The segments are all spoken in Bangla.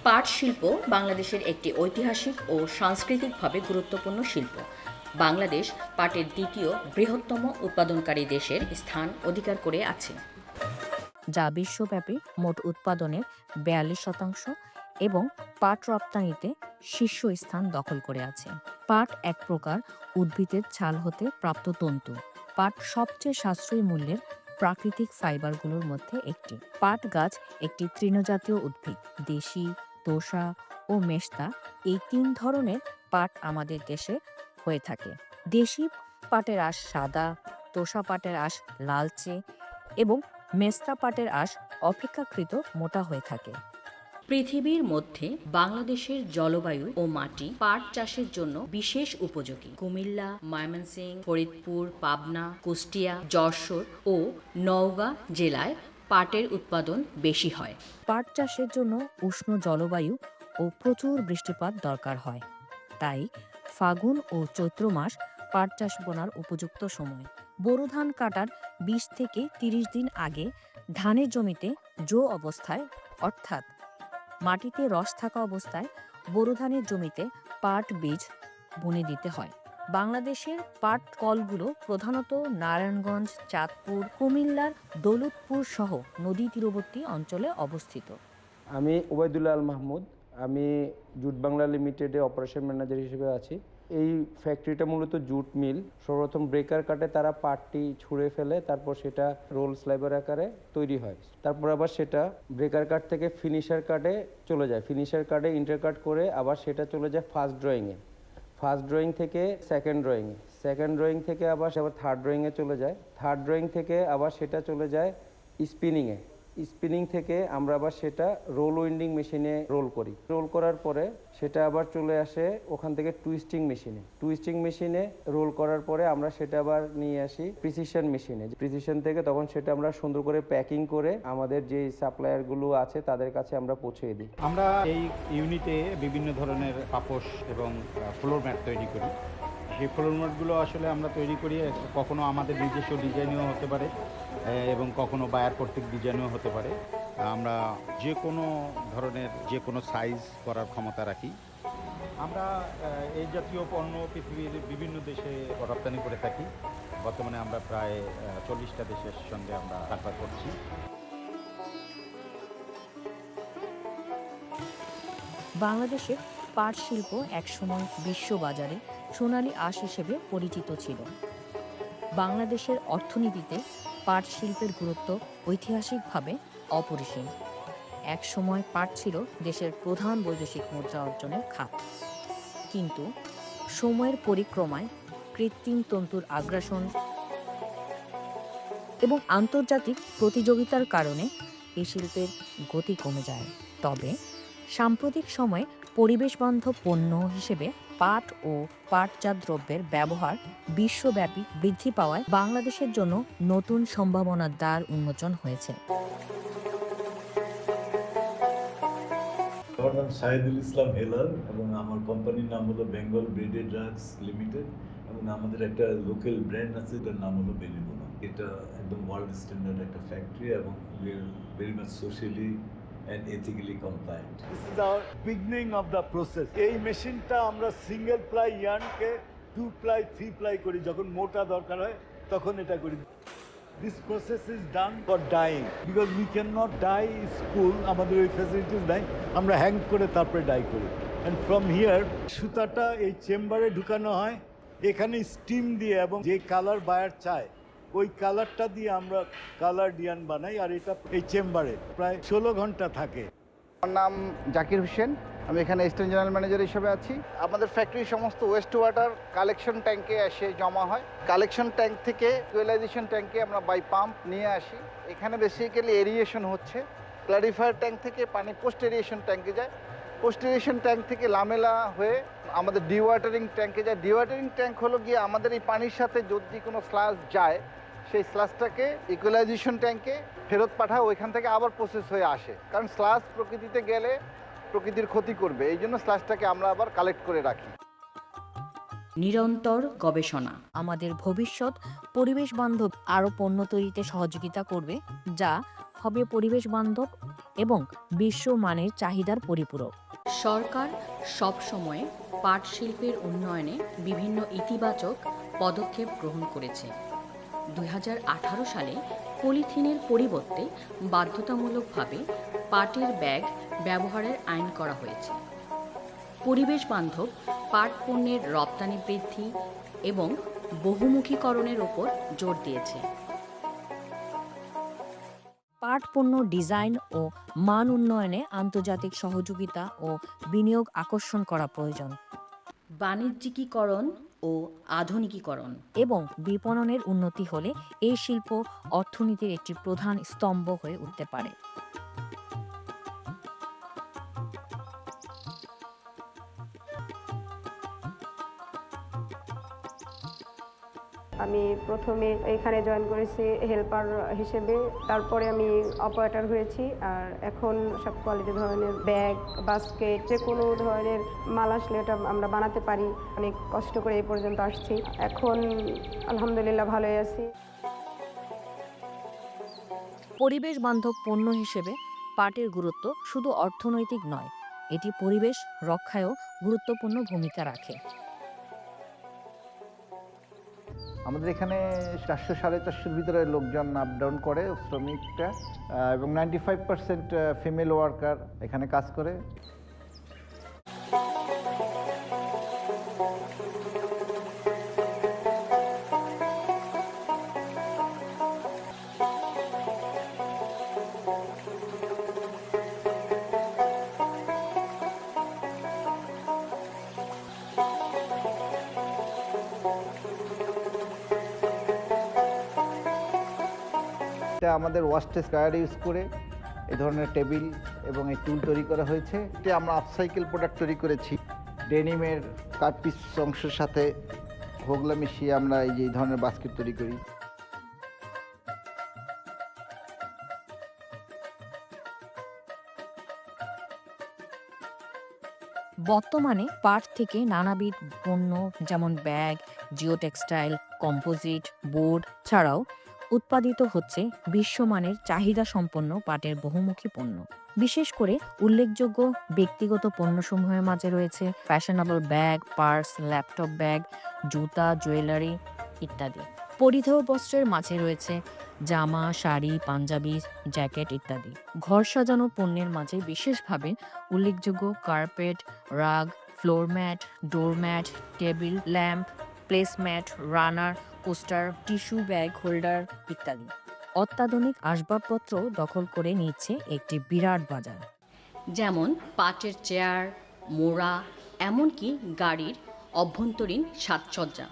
পাট শিল্প বাংলাদেশের একটি ঐতিহাসিক ও সাংস্কৃতিকভাবে গুরুত্বপূর্ণ শিল্প। বাংলাদেশ পাটের দ্বিতীয় বৃহত্তম উৎপাদনকারী দেশের স্থান অধিকার করে আছে, যা বিশ্বব্যাপী মোট উৎপাদনের ৪২% এবং পাট রপ্তানিতে শীর্ষস্থান দখল করে আছে। পাট এক প্রকার উদ্ভিদের ছাল হতে প্রাপ্ত তন্তু। পাট সবচেয়ে সাশ্রয়ী মূল্যের প্রাকৃতিক ফাইবারগুলোর মধ্যে একটি। পাট গাছ একটি তৃণজাতীয় উদ্ভিদ। দেশি, তোষা ও মেস্তা এই ৩ ধরনের পাট আমাদের দেশে হয়ে থাকে। দেশি পাটের আঁশ সাদা, তোষা পাটের আঁশ লালচে এবং মেস্তা পাটের আঁশ অপেক্ষাকৃত মোটা হয়ে থাকে। পৃথিবীর মধ্যে বাংলাদেশের জলবায়ু ও মাটি পাট চাষের জন্য বিশেষ উপযোগী। কুমিল্লা, ময়মনসিংহ, ফরিদপুর, পাবনা, কুষ্টিয়া, যশোর ও নওগাঁ জেলায় পাটের উৎপাদন বেশি হয়। পাট চাষের জন্য উষ্ণ জলবায়ু ও প্রচুর বৃষ্টিপাত দরকার হয়। তাই ফাগুন ও চৈত্র মাস পাট চাষ বোনার উপযুক্ত সময়। বোরো ধান কাটার ২০ থেকে ৩০ দিন আগে ধানের জমিতে জো অবস্থায় অর্থাৎ মাটিতে রস থাকা অবস্থায় বোরো ধানের জমিতে পাট বীজ বুনে দিতে হয়। বাংলাদেশের পাট কলগুলো প্রধানত নারায়ণগঞ্জ, চাঁদপুর, কুমিল্লার দৌলতপুর সহ নদী তীরবর্তী অঞ্চলে অবস্থিত। আমি ওবায়দুল্লাহ আল মাহমুদ। আমি জুট বাংলা লিমিটেডে অপারেশন ম্যানেজার হিসেবে আছি। এই ফ্যাক্টরিটা মূলত জুট মিল। সর্বপ্রথম ব্রেকার কাটে তারা পাটটি ছুঁড়ে ফেলে, তারপর সেটা রোল স্লাইবার আকারে তৈরি হয়। তারপর আবার সেটা ব্রেকার কাট থেকে ফিনিশার কাটে চলে যায়, ফিনিশার কাটে ইন্টারকাট করে আবার সেটা চলে যায় ফার্স্ট ড্রয়িংয়ে, ফার্স্ট ড্রয়িং থেকে সেকেন্ড ড্রয়িংয়ে, সেকেন্ড ড্রয়িং থেকে আবার থার্ড ড্রয়িংয়ে চলে যায়, থার্ড ড্রয়িং থেকে আবার সেটা চলে যায় স্পিনিংয়ে, স্পিনিং থেকে আমরা আবার সেটা রোল উইন্ডিং মেশিনে রোল করি। রোল করার পরে সেটা আবার চলে আসে ওখান থেকে টুইস্টিং মেশিনে, টুইস্টিং মেশিনে রোল করার পরে আমরা সেটা আবার নিয়ে আসি প্রিসিশন মেশিনে, প্রিসিশন থেকে তখন সেটা আমরা সুন্দর করে প্যাকিং করে আমাদের যে সাপ্লায়ারগুলো আছে তাদের কাছে আমরা পৌঁছে দিই। আমরা এই ইউনিটে বিভিন্ন ধরনের পাপোশ এবং ফ্লোর ম্যাট তৈরি করি। সেই ফ্লোর ম্যাটগুলো আসলে আমরা তৈরি করি, কখনো আমাদের নিজস্ব ডিজাইনও হতে পারে এবং কখনো বায়ার কর্তৃক ডিজাইনও হতে পারে। আমরা যে কোনো ধরনের যে কোনো সাইজ করার ক্ষমতা রাখি। আমরা এই জাতীয় পণ্য পৃথিবীর বিভিন্ন দেশে রপ্তানি করে থাকি। বর্তমানে আমরা প্রায় 40টা দেশের সঙ্গে আমরা কারবার করছি। বাংলাদেশের পাট শিল্প একসময় বিশ্ববাজারে সোনালী আঁশ হিসেবে পরিচিত ছিল। বাংলাদেশের অর্থনীতিতে পাট শিল্পের গুরুত্ব ঐতিহাসিকভাবে অপরিসীম। একসময় পাট ছিল দেশের প্রধান বৈদেশিক মুদ্রা অর্জনের খাত। কিন্তু সময়ের পরিক্রমায় কৃত্রিম তন্তুর আগ্রাসন এবং আন্তর্জাতিক প্রতিযোগিতার কারণে এই শিল্পের গতি কমে যায়। তবে সাম্প্রতিক সময়ে পরিবেশবান্ধব পণ্য হিসেবে পাট ও পাটজাত দ্রব্যের ব্যবহার বিশ্বব্যাপী বৃদ্ধি পাওয়ায় বাংলাদেশের জন্য নতুন সম্ভাবনার দ্বার উন্মোচন হয়েছে। আমার নাম শাহিদুল ইসলাম হেলাল এবং আমার কোম্পানির নাম হলো বেঙ্গল ব্রিডেড ড্রাগস লিমিটেড এবং আমাদের একটা লোকাল ব্র্যান্ড আছে, এটার নাম হলো বেলিবোনা। এটা একদম ওয়ার্ল্ড স্ট্যান্ডার্ড একটা ফ্যাক্টরি এবং we are very much socially and ethically compliant. This is our beginning of the process. এই মেশিনটা আমরা সিঙ্গেল প্লাই ইয়ার্নকে 2 প্লাই 3 প্লাই করি, যখন মোটা দরকার হয় তখন এটা করি। This process is done for dyeing because we cannot dye spool, আমাদের ওই ফ্যাসিলিটিস নাই, আমরা হ্যাং করে তারপরে ডাই করি। And from here সুতাটা এই চেম্বারে ঢুকানো হয়, এখানে স্টিম দিয়ে এবং যে কালার বায়ার চায় ওই কালারটা দিয়ে আমরা কালার ডিয়ান বানাই, আর এটা এই চেম্বারে প্রায় 16 ঘন্টা থাকে। আমার নাম জাকির হোসেন, আমি এখানে অ্যাসিস্ট্যান্ট জেনারেল ম্যানেজার হিসেবে আছি। আমাদের ফ্যাক্টরির সমস্ত ওয়েস্ট ওয়াটার কালেকশন ট্যাঙ্কে এসে জমা হয়। কালেকশন ট্যাঙ্ক থেকে ইকুয়ালাইজেশন ট্যাঙ্কে আমরা বাই পাম্প নিয়ে আসি। এখানে বেসিক্যালি এরিয়েশন হচ্ছে। ক্লারিফায়ার ট্যাঙ্ক থেকে পানি পোস্ট এরিয়েশন ট্যাঙ্কে যায়, পোস্ট এরিয়েশন ট্যাঙ্ক থেকে লামেলা হয়ে আমাদের ডিওয়াটারিং ট্যাঙ্কে যায়। ডিওয়াটারিং ট্যাঙ্ক হলো গিয়ে আমাদের এই পানির সাথে যদি কোনো স্লাস যায় সেই স্লাসটাকে ইকুয়ালাইজেশন ট্যাঙ্কে ফেরত পাঠায়, ওইখান থেকে আবার প্রসেস হয়ে আসে। কারণ স্লাস প্রকৃতিতে গেলে প্রকৃতির ক্ষতি করবে, এই জন্য স্লাসটাকে আমরা আবার কালেক্ট করে রাখি। নিরন্তর গবেষণা আমাদের ভবিষ্যৎ পরিবেশ বান্ধব আরও পণ্য তৈরিতে সহযোগিতা করবে, যা হবে পরিবেশ বান্ধব এবং বিশ্বমানের চাহিদার পরিপূরক। সরকার সবসময় পাট শিল্পের উন্নয়নে বিভিন্ন ইতিবাচক পদক্ষেপ গ্রহণ করেছে। 2018 সালে পলিথিনের পরিবর্তে বাধ্যতামূলকভাবে পাটের ব্যাগ ব্যবহারের আইন করা হয়েছে। পরিবেশ বান্ধব পাট পণ্যের রপ্তানি বৃদ্ধি এবং বহুমুখীকরণের উপর জোর দিয়েছে। পাট পণ্য ডিজাইন ও মান উন্নয়নে আন্তর্জাতিক সহযোগিতা ও বিনিয়োগ আকর্ষণ করা প্রয়োজন বাণিজ্যিকীকরণ ও আধুনিকীকরণ এবং বিপণনের উন্নতি হলে এই শিল্প অর্থনীতির একটি প্রধান স্তম্ভ হয়ে উঠতে পারে। আমি প্রথমে এখানে জয়েন করেছি হেল্পার হিসেবে, তারপরে আমি অপারেটর হয়েছি। আর এখন সব কোয়ালিটি ধরনের ব্যাগ, বাস্কেট, যে কোনো ধরনের মাল আসলে এটা আমরা বানাতে পারি। অনেক কষ্ট করে এই পর্যন্ত আসছি, এখন আলহামদুলিল্লাহ ভালোই আছি। পরিবেশ বান্ধব পণ্য হিসেবে পাটের গুরুত্ব শুধু অর্থনৈতিক নয়, এটি পরিবেশ রক্ষায়ও গুরুত্বপূর্ণ ভূমিকা রাখে। আমাদের এখানে 400-450 ভিতরে লোকজন আপ ডাউন করে, শ্রমিকটা, এবং 95% ফিমেল ওয়ার্কার এখানে কাজ করে। এটা আমাদের ওয়াস্টেজ গার্ড ইউজ করে এই ধরনের টেবিল এবং এই টুল তৈরি করা হয়েছে। এটা আমরা আপসাইকেল প্রোডাক্ট তৈরি করেছি। ডেনিমের কাট পিস অংশের সাথে হোগলা মিশিয়ে আমরা এই যে এই ধরনের বাস্কেট তৈরি করি। বর্তমানে পাট থেকে নানাবিধ পণ্য যেমন bag, geo textile, composite, board ছাড়াও উৎপাদিত হচ্ছে বিশ্বমানের চাহিদা সম্পন্ন পাটের বহুমুখী পণ্য। বিশেষ করে উল্লেখযোগ্য ব্যক্তিগত পণ্যসমূহের মাঝে রয়েছে fashionable bag, purse, laptop bag, জুতা, জুয়েলারি ইত্যাদি। পরিধেয় বস্ত্রের মাঝে রয়েছে জামা, শাড়ি, পাঞ্জাবি, জ্যাকেট ইত্যাদি। ঘর সাজানো পণ্যের মাঝে বিশেষভাবে উল্লেখযোগ্য carpet, rug, floor mat, doormat, table lamp, placemat, runner, coaster, tissue bag holder ইত্যাদি। অত্যাধুনিক আসবাবপত্র দখল করে নিচ্ছে একটি বিরাট বাজার। যেমন পাটের চেয়ার, মোড়া, এমনকি গাড়ির অভ্যন্তরীণ সাজসজ্জা।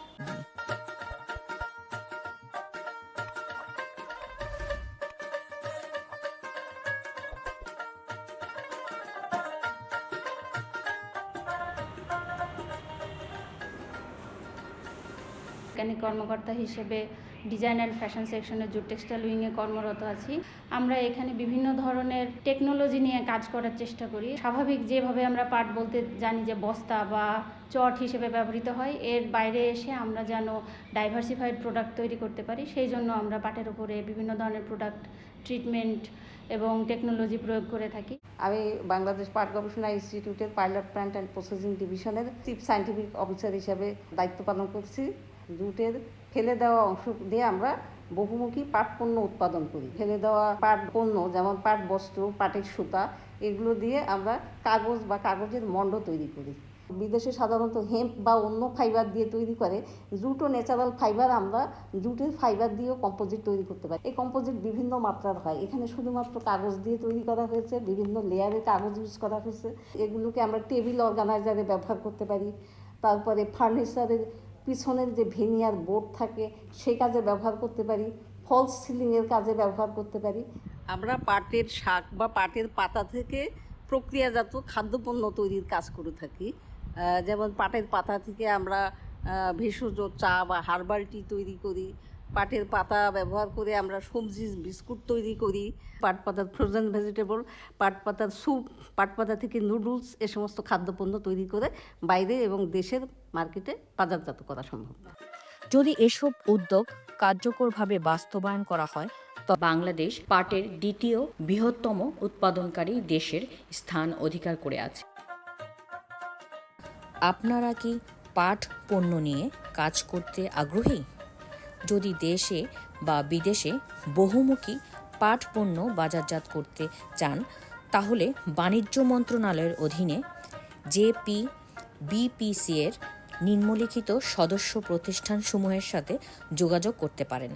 বৈজ্ঞানিক কর্মকর্তা হিসেবে ডিজাইন অ্যান্ড ফ্যাশন সেকশনে জুট টেক্সটাইল উইংয়ে কর্মরত আছি। আমরা এখানে বিভিন্ন ধরনের টেকনোলজি নিয়ে কাজ করার চেষ্টা করি। স্বাভাবিক যেভাবে আমরা পাট বলতে জানি যে বস্তা বা চট হিসেবে ব্যবহৃত হয়, এর বাইরে এসে আমরা যেন ডাইভার্সিফাইড প্রোডাক্ট তৈরি করতে পারি, সেই জন্য আমরা পাটের উপরে বিভিন্ন ধরনের প্রোডাক্ট, ট্রিটমেন্ট এবং টেকনোলজি প্রয়োগ করে থাকি। আমি বাংলাদেশ পাট গবেষণা ইনস্টিটিউটের পাইলট প্ল্যান্ট অ্যান্ড প্রসেসিং ডিভিশনের চিফ সায়েন্টিফিক অফিসার হিসাবে দায়িত্ব পালন করছি। জুটের ফেলে দেওয়া অংশ দিয়ে আমরা বহুমুখী পাট পণ্য উৎপাদন করি। ফেলে দেওয়া পাট পণ্য যেমন পাট বস্ত্র, পাটের সুতা, এগুলো দিয়ে আমরা কাগজ বা কাগজের মণ্ড তৈরি করি। বিদেশে সাধারণত হেম্প বা অন্য ফাইবার দিয়ে তৈরি করে, জুট ও ন্যাচারাল ফাইবার আমরা জুটের ফাইবার দিয়েও কম্পোজিট তৈরি করতে পারি। এই কম্পোজিট বিভিন্ন মাত্রার হয়। এখানে শুধুমাত্র কাগজ দিয়ে তৈরি করা হয়েছে, বিভিন্ন লেয়ারের কাগজ ইউজ করা হয়েছে। এগুলোকে আমরা টেবিল অর্গানাইজারে ব্যবহার করতে পারি। তারপরে ফার্নিচারের পিছনের যে ভেনিয়ার বোর্ড থাকে সেই কাজে ব্যবহার করতে পারি, ফলস সিলিংয়ের কাজে ব্যবহার করতে পারি। আমরা পাটের শাক বা পাটের পাতা থেকে প্রক্রিয়াজাত খাদ্যপণ্য তৈরির কাজ করে থাকি। যেমন পাটের পাতা থেকে আমরা ভেষজ চা বা হার্বাল টি তৈরি করি। পাটের পাতা ব্যবহার করে আমরা সবজি বিস্কুট তৈরি করি। পাট পাতার ফ্রোজেন ভেজিটেবল, পাট পাতার স্যুপ, পাট পাতা থেকে নুডলস, এ সমস্ত খাদ্যপণ্য তৈরি করে বাইরে এবং দেশের মার্কেটে বাজারজাত করা সম্ভব। যদি এসব উদ্যোগ কার্যকরভাবে বাস্তবায়ন করা হয় বাংলাদেশ পাটের দ্বিতীয় বৃহত্তম উৎপাদনকারী দেশের স্থান অধিকার করে আছে। আপনারা কি পাট পণ্য নিয়ে কাজ করতে আগ্রহী? যদি দেশে বা বিদেশে বহুমুখী পাট পণ্য বাজারজাত করতে চান তাহলে বাণিজ্য মন্ত্রণালয়ের অধীনে JPBPC এর নিম্নলিখিত সদস্য প্রতিষ্ঠানসমূহের সাথে যোগাযোগ করতে পারেন।